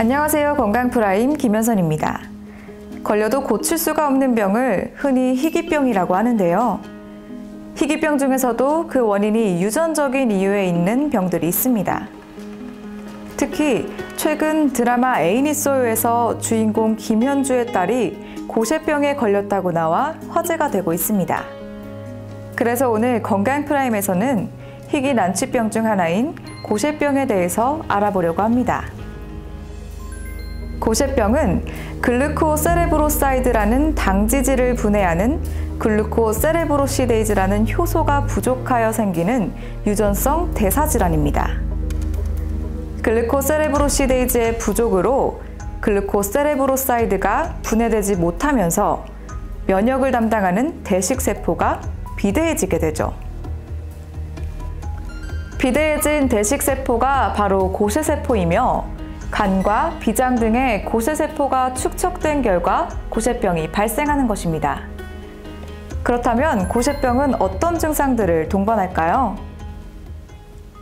안녕하세요. 건강프라임 김현선입니다. 걸려도 고칠 수가 없는 병을 흔히 희귀병이라고 하는데요. 희귀병 중에서도 그 원인이 유전적인 이유에 있는 병들이 있습니다. 특히 최근 드라마 애인이 쏘요에서 주인공 김현주의 딸이 고쇠병에 걸렸다고 나와 화제가 되고 있습니다. 그래서 오늘 건강프라임에서는 희귀 난치병 중 하나인 고쇠병에 대해서 알아보려고 합니다. 고쇠병은 글루코세레브로사이드라는 당지질을 분해하는 글루코세레브로시데이즈라는 효소가 부족하여 생기는 유전성 대사질환입니다. 글루코세레브로시데이즈의 부족으로 글루코세레브로사이드가 분해되지 못하면서 면역을 담당하는 대식세포가 비대해지게 되죠. 비대해진 대식세포가 바로 고쇠세포이며 간과 비장 등의 고쇠세포가 축적된 결과 고쇠병이 발생하는 것입니다. 그렇다면 고쇠병은 어떤 증상들을 동반할까요?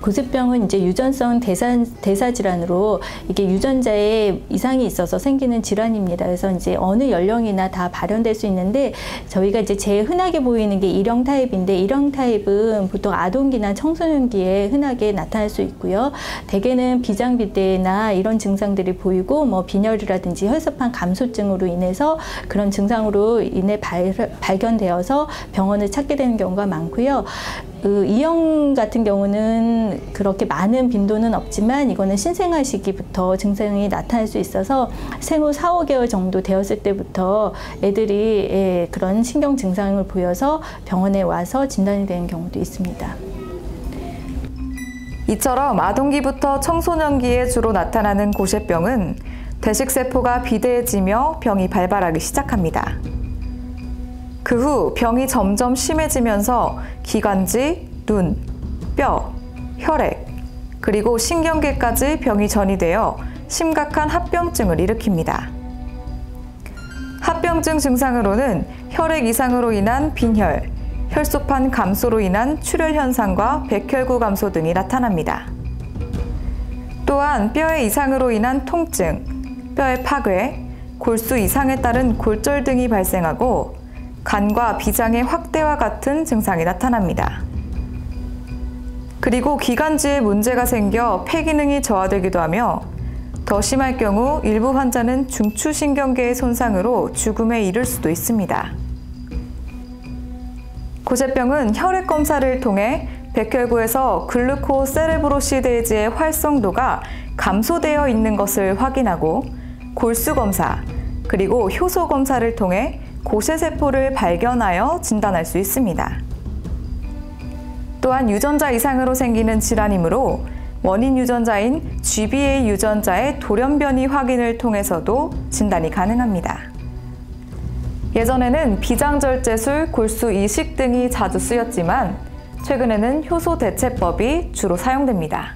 고쇠병은 이제 유전성 대사 질환으로 이게 유전자에 이상이 있어서 생기는 질환입니다. 그래서 이제 어느 연령이나 다 발현될 수 있는데 저희가 이제 제일 흔하게 보이는 게 일형 타입인데 일형 타입은 보통 아동기나 청소년기에 흔하게 나타날 수 있고요. 대개는 비장비대나 이런 증상들이 보이고 뭐 빈혈이라든지 혈소판 감소증으로 인해서 그런 증상으로 인해 발견되어서 병원을 찾게 되는 경우가 많고요. E형 같은 경우는 그렇게 많은 빈도는 없지만 이거는 신생아 시기부터 증상이 나타날 수 있어서 생후 4, 5개월 정도 되었을 때부터 애들이 그런 신경 증상을 보여서 병원에 와서 진단이 되는 경우도 있습니다. 이처럼 아동기부터 청소년기에 주로 나타나는 고쇠병은 대식세포가 비대해지며 병이 발발하기 시작합니다. 그 후 병이 점점 심해지면서 기관지, 눈, 뼈, 혈액, 그리고 신경계까지 병이 전이되어 심각한 합병증을 일으킵니다. 합병증 증상으로는 혈액 이상으로 인한 빈혈, 혈소판 감소로 인한 출혈 현상과 백혈구 감소 등이 나타납니다. 또한 뼈의 이상으로 인한 통증, 뼈의 파괴, 골수 이상에 따른 골절 등이 발생하고 간과 비장의 확대와 같은 증상이 나타납니다. 그리고 기관지에 문제가 생겨 폐기능이 저하되기도 하며 더 심할 경우 일부 환자는 중추신경계의 손상으로 죽음에 이를 수도 있습니다. 고쇠병은 혈액 검사를 통해 백혈구에서 글루코세레브로시데이즈의 활성도가 감소되어 있는 것을 확인하고 골수 검사, 그리고 효소 검사를 통해 고쇠세포를 발견하여 진단할 수 있습니다. 또한 유전자 이상으로 생기는 질환이므로 원인 유전자인 GBA 유전자의 돌연변이 확인을 통해서도 진단이 가능합니다. 예전에는 비장절제술, 골수 이식 등이 자주 쓰였지만 최근에는 효소 대체법이 주로 사용됩니다.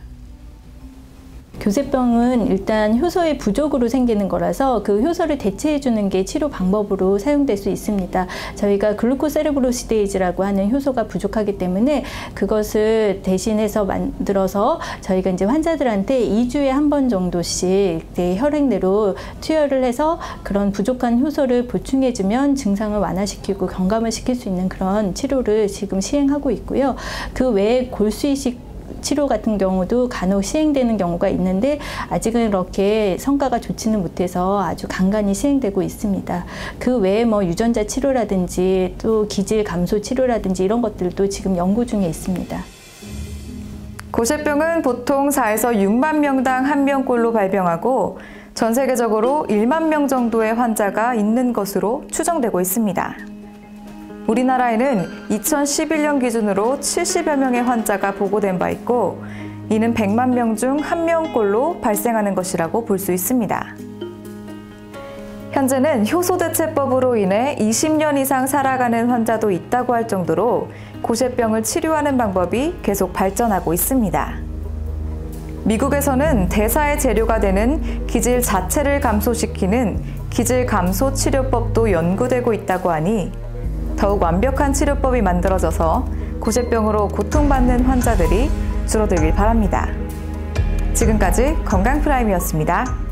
고쇠병은 일단 효소의 부족으로 생기는 거라서 그 효소를 대체해 주는 게 치료 방법으로 사용될 수 있습니다. 저희가 글루코세레브로시데이즈라고 하는 효소가 부족하기 때문에 그것을 대신해서 만들어서 저희가 이제 환자들한테 2주에 한 번 정도씩 혈액 내로 투여를 해서 그런 부족한 효소를 보충해 주면 증상을 완화시키고 경감을 시킬 수 있는 그런 치료를 지금 시행하고 있고요. 그 외에 골수 이식 치료 같은 경우도 간혹 시행되는 경우가 있는데 아직은 그렇게 성과가 좋지는 못해서 아주 간간히 시행되고 있습니다. 그 외에 뭐 유전자 치료라든지 또 기질 감소 치료라든지 이런 것들도 지금 연구 중에 있습니다. 고쇠병은 보통 4에서 6만 명당 1명꼴로 발병하고 전 세계적으로 1만 명 정도의 환자가 있는 것으로 추정되고 있습니다. 우리나라에는 2011년 기준으로 70여 명의 환자가 보고된 바 있고 이는 100만 명 중 1명꼴로 발생하는 것이라고 볼 수 있습니다. 현재는 효소대체법으로 인해 20년 이상 살아가는 환자도 있다고 할 정도로 고쇠병을 치료하는 방법이 계속 발전하고 있습니다. 미국에서는 대사의 재료가 되는 기질 자체를 감소시키는 기질 감소 치료법도 연구되고 있다고 하니 더욱 완벽한 치료법이 만들어져서 고쇠병으로 고통받는 환자들이 줄어들길 바랍니다. 지금까지 건강프라임이었습니다.